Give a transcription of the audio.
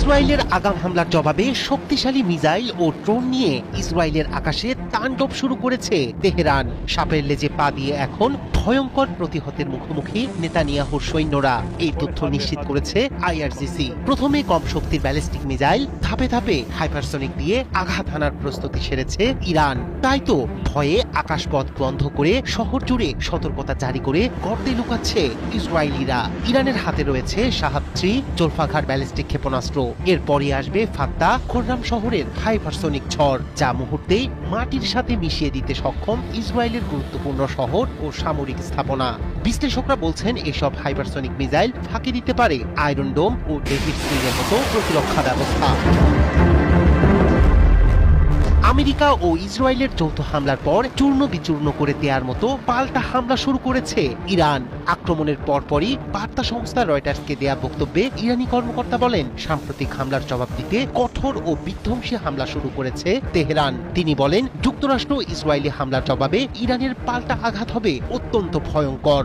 ইসরায়েলের আগাম হামলার জবাবে শক্তিশালী মিসাইল ও ড্রোন নিয়ে ইসরায়েলের আকাশে তাণ্ডব শুরু করেছে তেহরান। সাপের লেজে পা দিয়ে এখন ভয়ঙ্কর প্রতিহতের মুখোমুখি নেতানিয়াহুর সৈন্যরা, এই তথ্য নিশ্চিত করেছে আইআরজিসি। প্রথমে কম শক্তির ব্যালিস্টিক মিসাইল, ধাপে ধাপে হাইপারসনিক দিয়ে আঘাত হানার প্রস্তুতি সেরেছে ইরান। তাই তো ভয়ে আকাশপথ বন্ধ করে শহর জুড়ে সতর্কতা জারি করে গর্তে লুকাচ্ছে ইসরায়েলিরা। ইরানের হাতে রয়েছে শাহাব-3 জোলফাঘার ব্যালিস্টিক ক্ষেপণাস্ত্র। এরপরই আসবে ফাত্তা খোররাম শহরের হাইপারসনিক ঝড়, যা মুহূর্তেই মাটির সাথে মিশিয়ে দিতে সক্ষম ইসরায়েলের গুরুত্বপূর্ণ শহর ও সামরিক স্থাপনা। বিশ্লেষকরা বলছেন এসব হাইপারসনিক মিসাইল ফাঁকি দিতে পারে আয়রন ডোম ও ডেভিড স্লিংয়ের মতো প্রতিরক্ষা ব্যবস্থা। আমেরিকা ও ইসরায়েলের যৌথ হামলার পর চূর্ণ বিচূর্ণ করে দেওয়ার মতো পাল্টা হামলা শুরু করেছে ইরান। আক্রমণের পরপরই বার্তা সংস্থা রয়টার্সকে দেয়া বক্তব্যে ইরানি কর্মকর্তা বলেন, সাম্প্রতিক হামলার জবাব দিতে কঠোর ও বিধ্বংসী হামলা শুরু করেছে তেহরান। তিনি বলেন, যুক্তরাষ্ট্র ইসরায়েলি হামলার জবাবে ইরানের পাল্টা আঘাত হবে অত্যন্ত ভয়ঙ্কর।